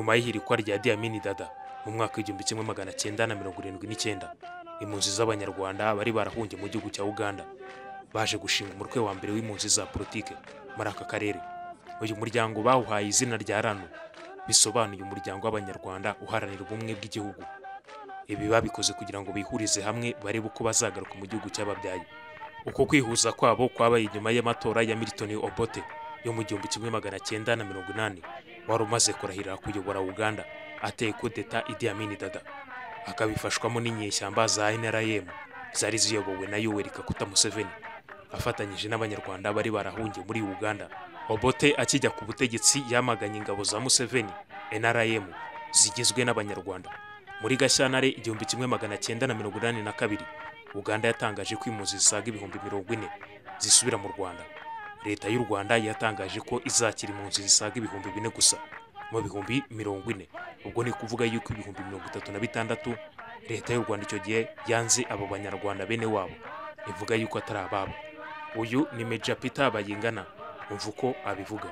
nyuma y'ihirikwa rya Idi Amin Dada mu mwaka w'1979 impunzi z'abanyarwanda bari barahungiye mu gihugu cya Uganda baje gushinga umutwe wa mbere w'impunzi za politike muri aka karere. Uyu muryango bawuhaye izina rya RANU bisobanuye umuryango w'abanyarwanda uharanira ubumwe bw'igihugu. Ibi babikoze kugira ngo bihurize hamwe barebe uko bazagaruka mu gihugu cy'ababyaye. Uko kwihuza kwabo kwabaye nyuma y'amatora ya Milton Obote yo mu 1980 wari umaze kurahirira kuyobora Uganda ateye kudeta Idi Amin Dada, akabifashwamo n'inyeshyamba za NRM zari ziyobowe na Yoweri Kaguta Museveni afatanyije n'abanyarwanda bari barahungiye muri Uganda. Obote akijya ku butegetsi yamaganye ingabo za Museveni NRM zigizwe n'abanyarwanda. Muri Gashyantare 1982 Uganda yatangaje ko impunzi zisaga 40,000 zisubira mu Rwanda. Leta y'u Rwanda yatangaje ko izakira impunzi zisaga 4,000 gusa mu 40,000. Ubwo ni kuvuga yuko 36,000 leta y'u Rwanda icyo gihe yanze abo banyarwanda bene wabo, ivuga yuko atari ababo. Uyu ni Major Peter Bayingana, umva uko abivuga.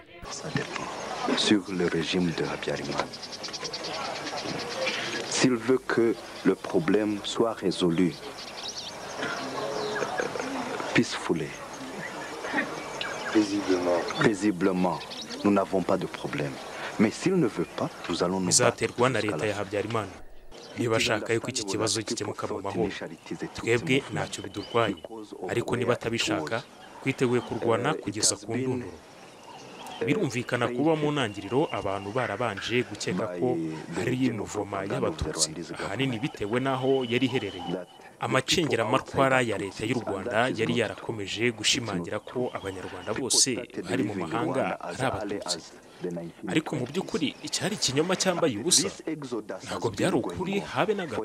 Sur le régime de Habyarimana. S'il veut que le problème soit résolu peacefully, paisiblement, nous n'avons pas de problème. Mais s'il ne veut pas, nous allons nous bizaterwa na leta ya Habyarimana. Niba ashaka yuko iki kibazo gikemuka mu mahoro, twebwe ntacyo bidurwaye, ariko niba atabishaka twiteguye kurwana kugeza ku ndunduro. Birumvikana kuba mu ntangiriro abantu barabanje gukeka ko ari umuvoma y'abatutsi, ahanini bitewe n'aho yari iherereye. Amacengeramatwara ya leta y'u Rwanda yari yarakomeje gushimangira ko abanyarwanda bose bari mu mahanga ari abatutsi. Ariko mu by'ukuri icyari ikinyoma cyambaye ubusa, ntabwo byari ukuri habe na gato.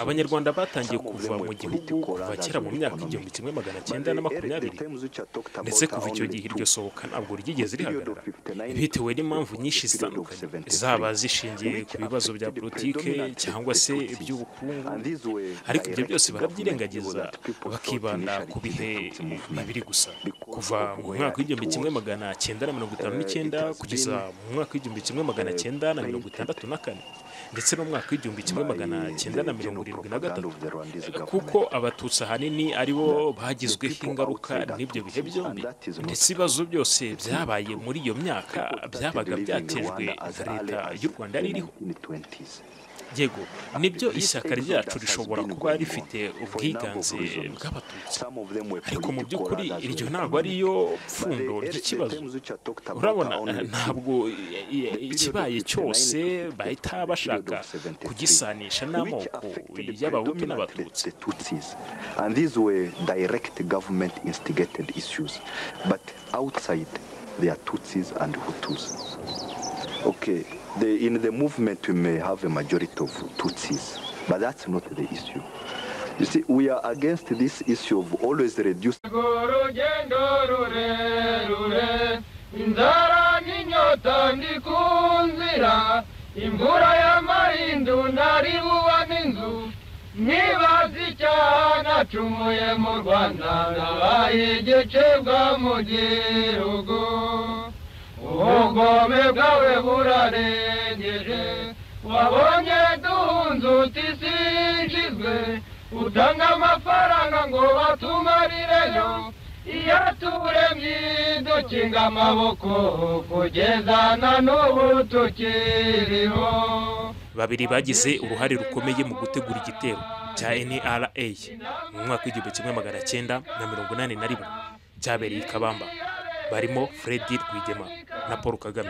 Abanyarwanda batangiye kuva mu gihugu kuva kera mu myaka 1920, ndetse kuva icyo gihe iryo sohoka ntabwo ryigeze rihagarara, bitewe n'impamvu nyinshi zitandukanye, zaba zishingiye ku bibazo bya politike cyangwa se iby'ubukungu. Ariko ibyo byose barabyirengagiza bakibanda ku bihe bibiri gusa, kuva mu mwaka w'1959 kugeza mu mwaka w'1964 ndetse no mu mwaka w'1973, kuko abatutsi ahanini aribo bagizweho ingaruka n'ibyo bihe byombi. Ndetse ibibazo byose byabaye muri iyo myaka byabaga byatejwe na leta y'u Rwanda yari iriho. Yego, nibyo ishyaka ryacu rishobora kuba rifite ubwiganze bw'abatutsi, ariko mu by'ukuri iryo ntabwo ariyo pfundo ry'ikibazo. Urabona, ntabwo ikibaye cyose bahita bashaka kugisanisha n'amoko y'abahutu n'abatutsi. And these were direct government instigated issues, but outside there are Tutsis and Hutus. Okay, in the movement we may have a majority of Tutsis, but that's not the issue. You see, we are against this issue of always reducing. Ubugome bwawe burarengeje, wabonye duhunze utisinjizwe, utanga amafaranga ngo batumarireyo, iyo turemye dukinga amaboko kugeza na n'ubu tukiriho. Babiri bagize uruhare rukomeye mu gutegura igitero cya NRA mu mwaka w'1981 cyabereye i Kabamba, barimo Fred Rwigema na Paul Kagame.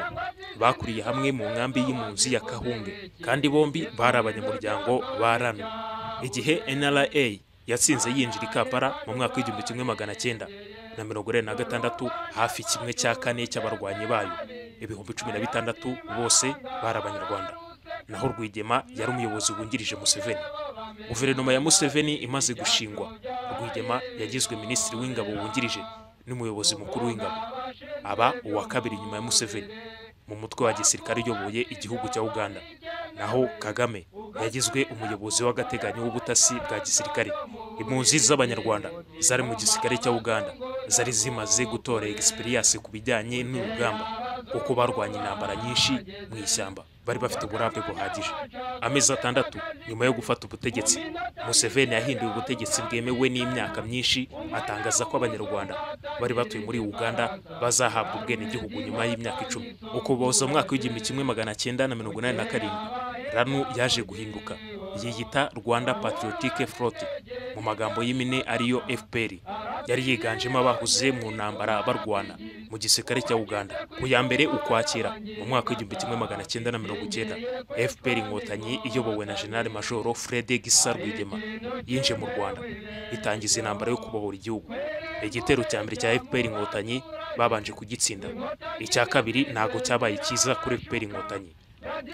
Bakuriye hamwe mu nkambi y'impunzi ya Kahunge, kandi bombi bari abanyamuryango ba RANU. Igihe NRA yatsinze yinjira i Kampala mu mwaka w'1946, hafi 1/4 cy'abarwanyi bayo 16,000 bose bari abanyarwanda. Naho Rwigema yari umuyobozi wungirije Museveni. Guverinoma ya Museveni imaze gushingwa, Rwigema yagizwe minisitiri w'ingabo wungirije n'umuyobozi mukuru w'ingabo, aba uwa kabiri nyuma ya Museveni mu mutwe wa gisirikare uyoboye igihugu cya Uganda. Naho Kagame yagizwe umuyobozi w'agateganyo w'ubutasi bwa gisirikare. Impunzi z'abanyarwanda zari mu gisirikare cya Uganda zari zimaze gutora experience ku bijyanye n'urugamba, kuko barwanya intambara nyinshi mu ishyamba bari bafite uburambe buhagije. Amezi 6 nyuma yo gufata ubutegetsi, Museveni yahinduye ubutegetsi bwemewe n'imyaka myinshi, atangaza ko abanyarwanda bari batuye muri Uganda bazahabwa ubwenegihugu nyuma y'imyaka 10. Ukuboza mu mwaka w'1987 RANU yaje guhinduka, yiyita Rwanda Patriotic Front, mu magambo y'imine ariyo FPR. Yari yiganjemo abahuze mu ntambara barwana mu gisirikare cya Uganda. Ku ya mbere Ukwakira mu mwaka w'1990, FPR Inkotanyi iyobowe na General Major Fred Gisa Rwigema yinje mu Rwanda, itangiza intambara yo kubohora igihugu. Igitero cya mbere cya FPR Inkotanyi babanje kugitsinda, icya kabiri ntago cyabaye cyiza kuri FPR Inkotanyi,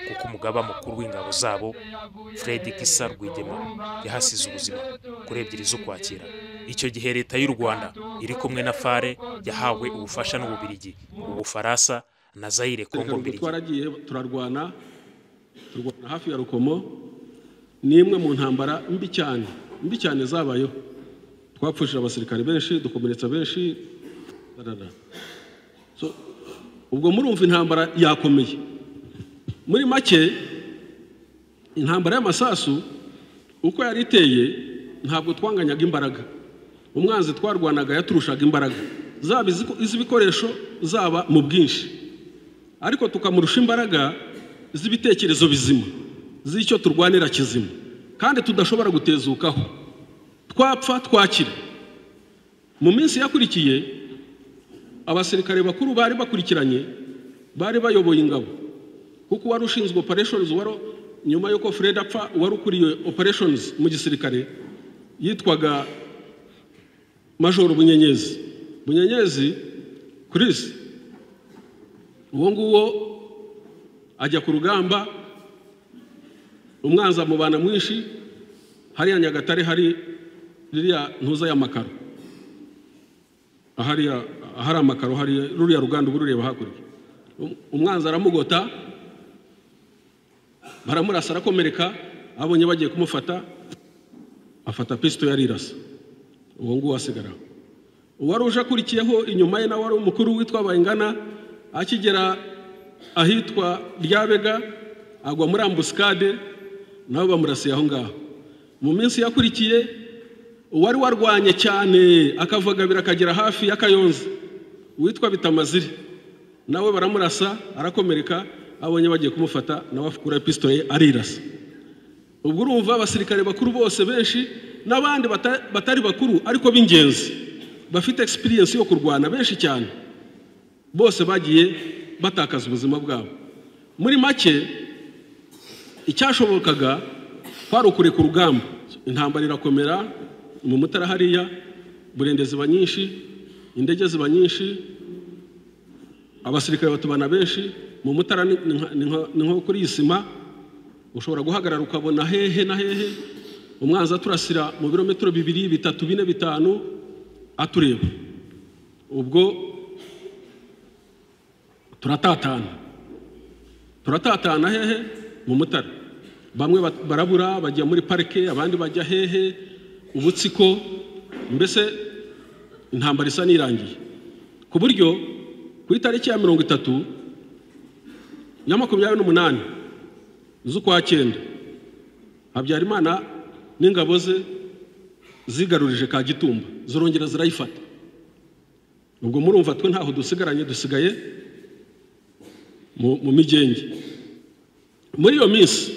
kuko umugaba mukuru w'ingabo zabo Fred Gisa Rwigema yahasize ubuzima kuri 2 z'Ukwakira. Icyo gihe leta y'u Rwanda iri kumwe na FARE yahawe ubufasha n'Ububirigi, Ubufaransa na Zaire Congo mbere. Twaragiye turarwana hafi ya Rukomo, ni imwe mu ntambara mbi cyane zabayeho. Twapfushije abasirikare benshi, dukomeretsa benshi. Ubwo murumva intambara yakomeye. Muri make intambara y'amasasu uko yari iteye ntabwo twanganyaga imbaraga. Umwanzi twarwanaga yaturushaga imbaraga, zaba iz'ibikoresho zaba mu bwinshi, ariko tukamurusha imbaraga z'ibitekerezo bizima, z'icyo turwanira kizima kandi tudashobora gutezukaho. Twapfa twakira. Mu minsi yakurikiye abasirikare bakuru bari bakurikiranye, bari bayoboye ingabo, kuko wari ushinzwe operations waro nyuma yuko Fred apfa, wari ukuriye operations mu gisirikare yitwaga Major Bunyenyezi Chris. Uwo nguwo ajya ku rugamba, umwanza mu bana mwinshi, hari ya Nyagatare, hari ririya ntuza y'amakaro, ahari amakaro, hari ruriya ruganda urureba hakurya. Umwanza aramugota, baramurasa arakomereka, abonye bagiye kumufata, afata pisto yarirasa. Uwo nguwo asigara. Uwari uje akurikiyeho inyuma ye na wari umukuru witwa Bayingana, akigera ahitwa Ryabega agwa muri ambuscade, nabo bamurasiye aho ngaho. Mu minsi yakurikiye uwari warwanye cyane akavaga birakagera hafi ya Kayonza witwa Bitamaziri, nawe baramurasa arakomereka, abonye bagiye kumufata, nawe afukura pistolet arirasa. Ubwo urumva abasirikare bakuru bose benshi n'abandi batari bakuru ariko b'ingenzi bafite experience yo kurwana benshi cyane, bose bagiye batakaza ubuzima bwabo. Muri make icyashobokaga kwari ukureka urugamba. Intambara irakomera mu Mutara hariya, burende ziba nyinshi, indege ziba nyinshi, abasirikare batubana benshi. Mu Mutara ni nko kuri isima, ushobora guhagarara ukabona hehe na hehe, umwanzi turasira mu birometero 2, 3, 4, 5 atureba. Ubwo turatatana hehe mu Mutara, bamwe barabura bajya muri parike, abandi bajya hehe ubutsiko. Mbese intambara isa nirangiye, ku buryo ku itariki ya 30 ya 28 z'Ukwakenda Habyarimana n'ingabo ze zigarurije Kagitumba, zirongera zirayifata. Ubwo murumva twe ntaho dusigaye mu Migenge. Muri iyo minsi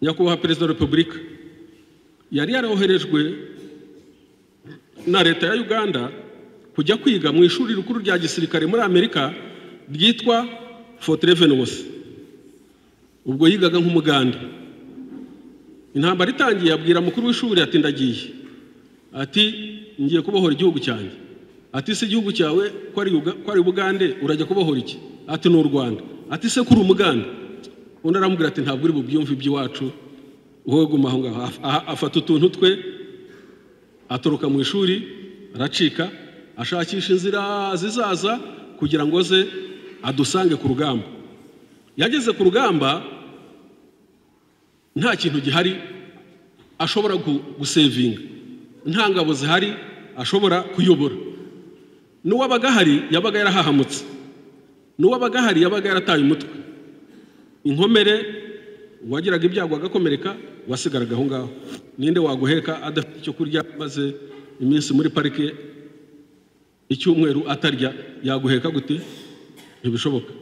nyakubahwa Perezida wa Repubulika yari yaroherejwe na leta ya Uganda kujya kwiga mu ishuri rikuru rya gisirikare muri Amerika ryitwa Fort Leavenworth. Ubwo yigaga nk'umuganda. Intambara itangiye abwira mukuru w'ishuri ati ndagiye, ati ngiye kubohora igihugu cyanjye. Ati se igihugu cyawe ko ari Bugande urajya kubohora iki? Ati n'u Rwanda. Ati se kuri umuganda? Undi aramubwira ati ntabwo uri bubyumve iby'iwacu, wowe guma aho ngaho. Afata utuntu twe atoroka mu ishuri, aracika, ashakisha inzira zizaza kugira ngo ze adusange ku rugamba. Yageze ku rugamba nta kintu gihari ashobora gusevinga, nta ngabo zihari ashobora kuyobora. N'uwabaga hari yabaga yarahahamutse, n'uwabaga hari yabaga yarataye umutwe. inkomere wagiraga ibyago agakomereka wasigaraga aho ngaho. Ninde waguheka adafite icyo kurya maze iminsi muri parike icyumweru atarya, yaguheka gute? Ntibishoboka.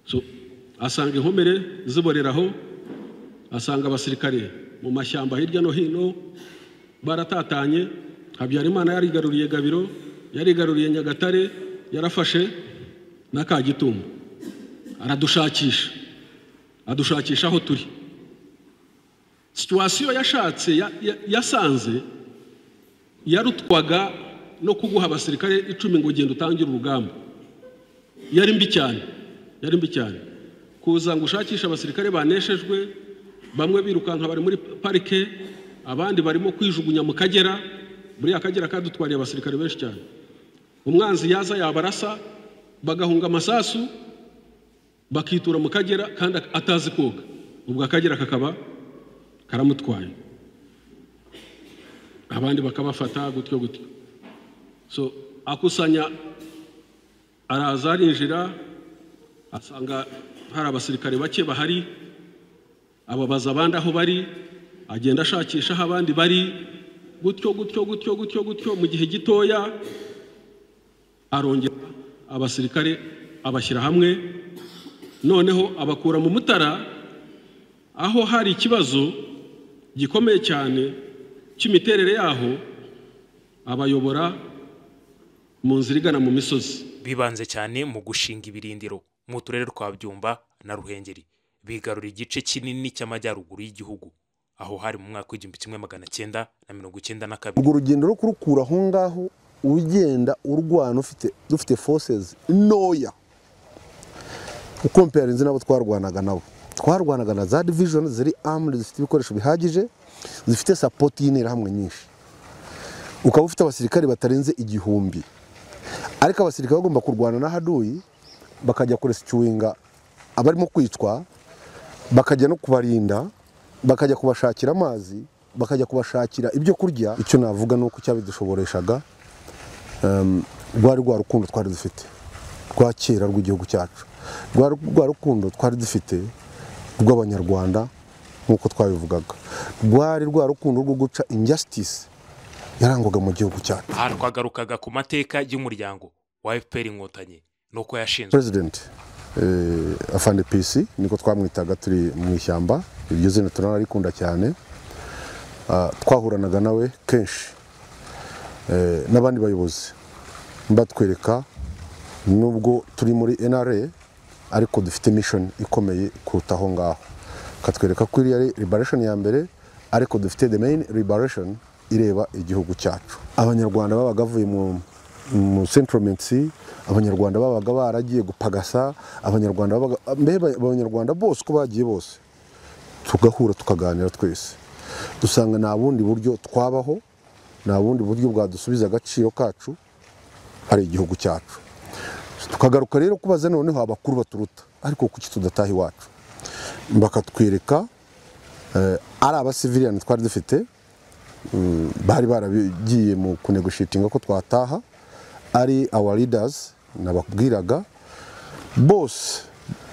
So asanga inkomere ziboreraho, asanga abasirikare mu mashyamba hirya no hino baratatanye. Habyarimana yarigaruriye Gabiro, yarigaruriye Nyagatare, yarafashe na Kagitumba, adushakisha aho turi. Situasiyo yashatse yasanze yarutwaga no kuguha abasirikare 10 ngo genda utangire urugamba. Yari mbi cyane kuza ngo ushakisha abasirikare baneshejwe, bamwe birukanka bari muri parike, abandi barimo kwijugunya mu Kagera. Muri Akagera kadutwariye abasirikare benshi cyane. Umwanzi yaza yabarasa bagahunga amasasu bakitura mu Kagera kandi atazi koga, ubwo Akagera kakaba karamutwaye, abandi bakabafata gutyo. So akusanya, araza arinjira, asanga hari abasirikare bake bahari, ababaza abandi aho bari, agenda ashakisha aho abandi bari, gutyo. Mu gihe gitoya arongera abasirikare abashyira hamwe, noneho abakura mu Mutara aho hari ikibazo gikomeye cyane cy'imiterere yaho, abayobora mu nzira igana mu misozi. Bibanze cyane mu gushinga ibirindiro mu turere twa Byumba na Ruhengeri, bigarura igice kinini cy'amajyaruguru y'igihugu, aho hari mu mwaka w'1992. Urwo rugendo rwo kurukura aho ngaho ugenda urwana dufite forces ntoya ukomparinze nabo twarwanaga na za division ziri armed, zifite ibikoresho bihagije, zifite support y'intera hamwe nyinshi. Ukaba ufite abasirikare batarenze 1000, ariko abasirikare bagomba kurwana na haduyi, bakajya kurescuinga abarimo kwicwa, bakajya no kubarinda, bakajya kubashakira amazi, bakajya kubashakira ibyo kurya. Icyo navuga nuko cyabidushoboreshaga rwa rukundo twari dufite rwa kera rw'igihugu cyacu, rwa rukundo twari dufite rw'abanyarwanda nkuko twabivugaga, rwa rukundo rwo guca injustice yarangwaga mu gihugu cyacu. Aha twagarukaga ku mateka y'umuryango wa FPR Inkotanyi nuko yashinzwe. President Afande PC niko twamwitaga turi mu ishyamba, iryo zina tunarikunda cyane. Twahuranaga nawe kenshi n'abandi bayobozi batwereka nubwo turi muri NRA ariko dufite mission ikomeye kurutaho ngaho, katwereka ko iri liberation ya mbere, ariko dufite the main liberation ireba igihugu cyacu. Abanyarwanda babaga bavuye mu settlements, abanyarwanda babaga baragiye gupagasa, abanyarwanda bose uko bagiye bose tugahura tukaganira twese, dusanga nta bundi buryo twabaho, nta bundi buryo bwadusubiza agaciro kacu ari igihugu cyacu. Tukagaruka rero kubaza noneho abakuru baturuta, ariko kuki tudataha iwacu, bakatwereka ari abasivilian twari dufite bari baragiye mu kunegotiatinga ko twataha, ari our leaders nababwiraga bose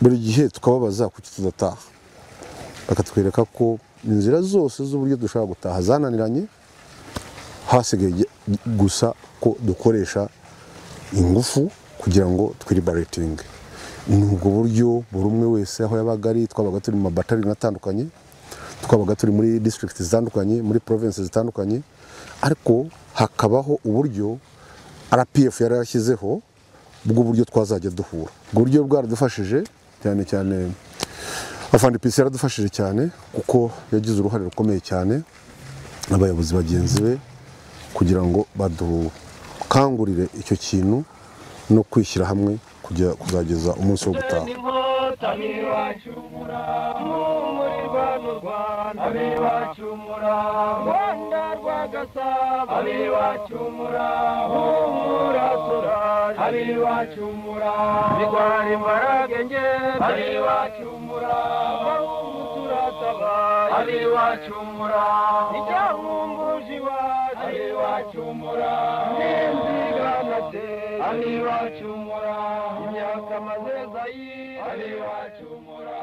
buri gihe tukababaza kuki tudataha, bakatwereka ko inzira zose z'uburyo dushaka gutaha zananiranye, hasigaye gusa ko dukoresha ingufu kugira ngo twiliberating. Nubwo buryo buri umwe wese aho yabaga ari, twabaga turi mu battalion atandukanye, twabaga turi muri districts zitandukanye, muri provinces zitandukanye, ariko hakabaho uburyo RPF yarashyizeho bw'uburyo twazajya duhura. Uburyo bwaradufashije cyane Afande PC yaradufashije cyane kuko yagize uruhare rukomeye cyane n'abayobozi bagenzi be kugira ngo badukangurire icyo kintu no kwishyira hamwe kuzageza umunsi wo gutaha. Aliwachumura imyaka mazeza yi aliwachumura